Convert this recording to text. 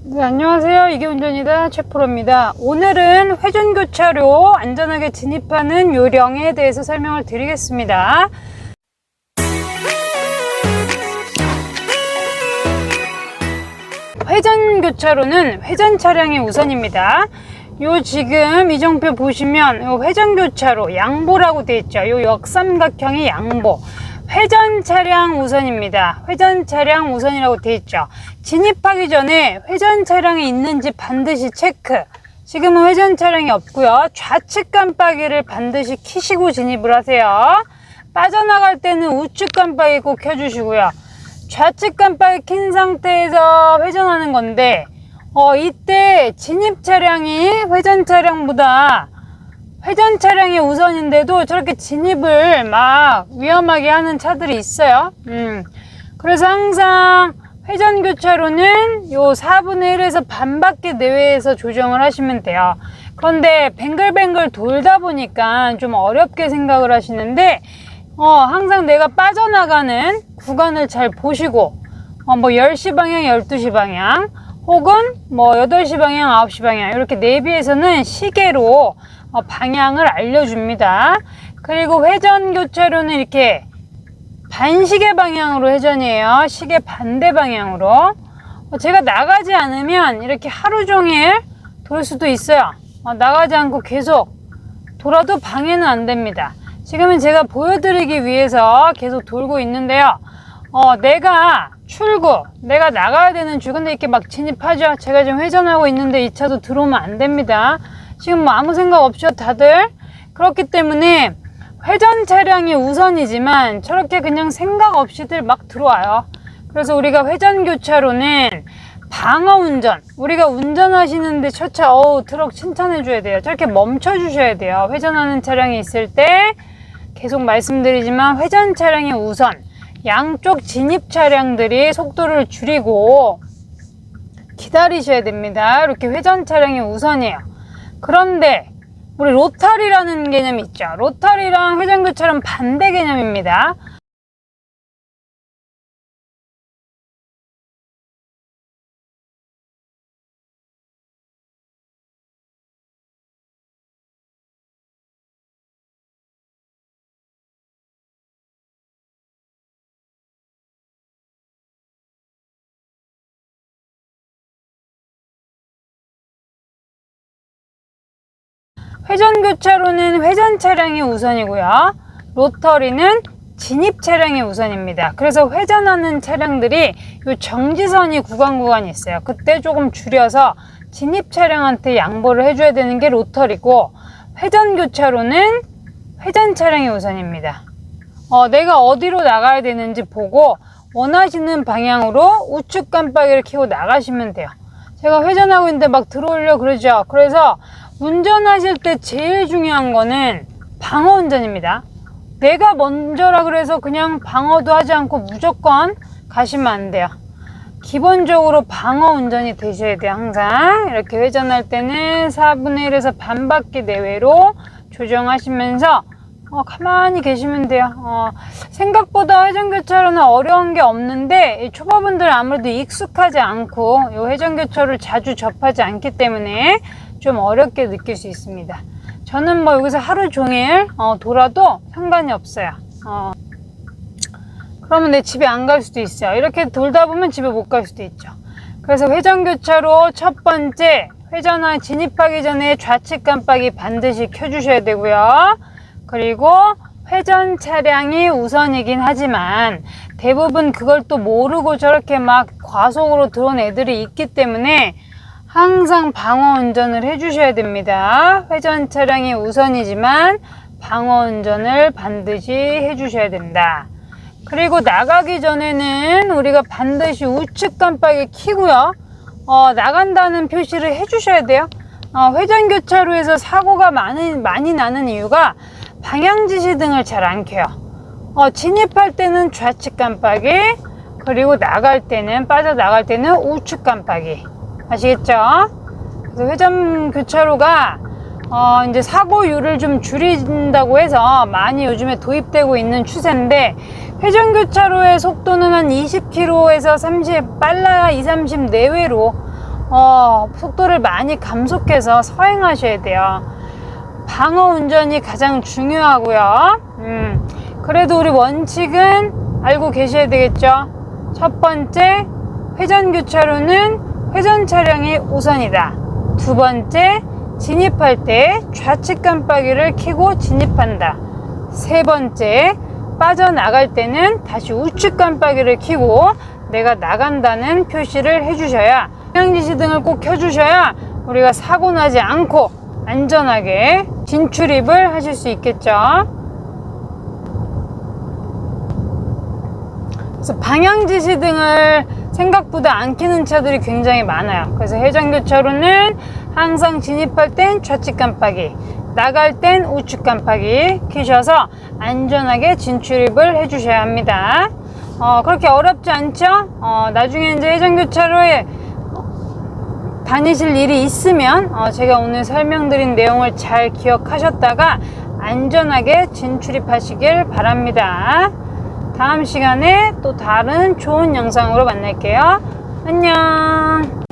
네, 안녕하세요. 이기운전이다. 최프로입니다. 오늘은 회전교차로 안전하게 진입하는 요령에 대해서 설명을 드리겠습니다. 회전교차로는 회전 차량의 우선입니다. 요 지금 이정표 보시면 요 회전교차로 양보라고 되어 있죠. 요 역삼각형이 양보. 회전 차량 우선입니다. 회전 차량 우선이라고 되어 있죠. 진입하기 전에 회전 차량이 있는지 반드시 체크. 지금은 회전 차량이 없고요. 좌측 깜빡이를 반드시 켜시고 진입을 하세요. 빠져나갈 때는 우측 깜빡이 꼭 켜주시고요. 좌측 깜빡이 킨 상태에서 회전하는 건데 이때 진입 차량이 회전 차량보다 회전 차량이 우선인데도 저렇게 진입을 막 위험하게 하는 차들이 있어요. 그래서 항상 회전교차로는 요 4분의 1에서 반바퀴 내외에서 조정을 하시면 돼요. 그런데 뱅글뱅글 돌다 보니까 좀 어렵게 생각을 하시는데 항상 내가 빠져나가는 구간을 잘 보시고 뭐 10시 방향, 12시 방향 혹은 뭐 8시 방향, 9시 방향 이렇게 내비에서는 시계로 방향을 알려줍니다. 그리고 회전교차로는 이렇게 반시계 방향으로 회전이에요. 시계 반대 방향으로. 제가 나가지 않으면 이렇게 하루 종일 돌 수도 있어요. 나가지 않고 계속 돌아도 방해는 안 됩니다. 지금은 제가 보여드리기 위해서 계속 돌고 있는데요. 내가 출구, 내가 나가야 되는 줄, 근데 이렇게 막 진입하죠. 제가 지금 회전하고 있는데 이 차도 들어오면 안 됩니다. 지금 뭐 아무 생각 없죠, 다들? 그렇기 때문에 회전 차량이 우선이지만 저렇게 그냥 생각 없이들 막 들어와요. 그래서 우리가 회전교차로는 방어 운전, 우리가 운전하시는데 저 차, 트럭 칭찬해 줘야 돼요. 저렇게 멈춰 주셔야 돼요. 회전하는 차량이 있을 때 계속 말씀드리지만 회전 차량이 우선, 양쪽 진입 차량들이 속도를 줄이고 기다리셔야 됩니다. 이렇게 회전 차량이 우선이에요. 그런데 우리 로터리라는 개념이 있죠. 로터리랑 회전교차로는 반대 개념입니다. 회전교차로는 회전 차량이 우선이고요. 로터리는 진입 차량이 우선입니다. 그래서 회전하는 차량들이 요 정지선이 구간이 있어요. 그때 조금 줄여서 진입 차량한테 양보를 해줘야 되는 게 로터리고, 회전교차로는 회전 차량이 우선입니다. 내가 어디로 나가야 되는지 보고 원하시는 방향으로 우측 깜빡이를 켜고 나가시면 돼요. 제가 회전하고 있는데 막 들어오려 그러죠. 그래서 운전하실 때 제일 중요한 거는 방어 운전입니다. 내가 먼저라 그래서 그냥 방어도 하지 않고 무조건 가시면 안 돼요. 기본적으로 방어 운전이 되셔야 돼요. 항상 이렇게 회전할 때는 4분의 1에서 반바퀴 내외로 조정하시면서 가만히 계시면 돼요. 생각보다 회전교차로는 어려운 게 없는데 초보분들은 아무래도 익숙하지 않고 이 회전교차로를 자주 접하지 않기 때문에 좀 어렵게 느낄 수 있습니다. 저는 뭐 여기서 하루 종일 돌아도 상관이 없어요. 그러면 내 집에 안 갈 수도 있어요. 이렇게 돌다 보면 집에 못 갈 수도 있죠. 그래서 회전교차로 첫 번째, 회전하 진입하기 전에 좌측 깜빡이 반드시 켜주셔야 되고요. 그리고 회전 차량이 우선이긴 하지만 대부분 그걸 또 모르고 저렇게 막 과속으로 들어온 애들이 있기 때문에 항상 방어 운전을 해주셔야 됩니다. 회전 차량이 우선이지만 방어 운전을 반드시 해주셔야 된다. 그리고 나가기 전에는 우리가 반드시 우측 깜빡이 켜고요. 나간다는 표시를 해주셔야 돼요. 회전교차로에서 사고가 많이 나는 이유가 방향지시등을 잘 안 켜요. 진입할 때는 좌측 깜빡이, 그리고 나갈 때는, 빠져나갈 때는 우측 깜빡이. 아시겠죠? 그래서 회전교차로가 이제 사고율을 좀 줄인다고 해서 많이 요즘에 도입되고 있는 추세인데, 회전교차로의 속도는 한 20km에서 30, 빨라야 2, 30 내외로 속도를 많이 감속해서 서행하셔야 돼요. 방어 운전이 가장 중요하고요. 그래도 우리 원칙은 알고 계셔야 되겠죠. 첫 번째, 회전교차로는 회전 차량이 우선이다. 두 번째, 진입할 때 좌측 깜빡이를 켜고 진입한다. 세 번째, 빠져나갈 때는 다시 우측 깜빡이를 켜고 내가 나간다는 표시를 해주셔야, 방향지시등을 꼭 켜주셔야 우리가 사고 나지 않고 안전하게 진출입을 하실 수 있겠죠. 그래서 방향지시등을 생각보다 안 켜는 차들이 굉장히 많아요. 그래서 회전교차로는 항상 진입할 땐 좌측 깜빡이, 나갈 땐 우측 깜빡이 켜셔서 안전하게 진출입을 해주셔야 합니다. 그렇게 어렵지 않죠? 나중에 이제 회전교차로에 다니실 일이 있으면 제가 오늘 설명드린 내용을 잘 기억하셨다가 안전하게 진출입하시길 바랍니다. 다음 시간에 또 다른 좋은 영상으로 만날게요. 안녕.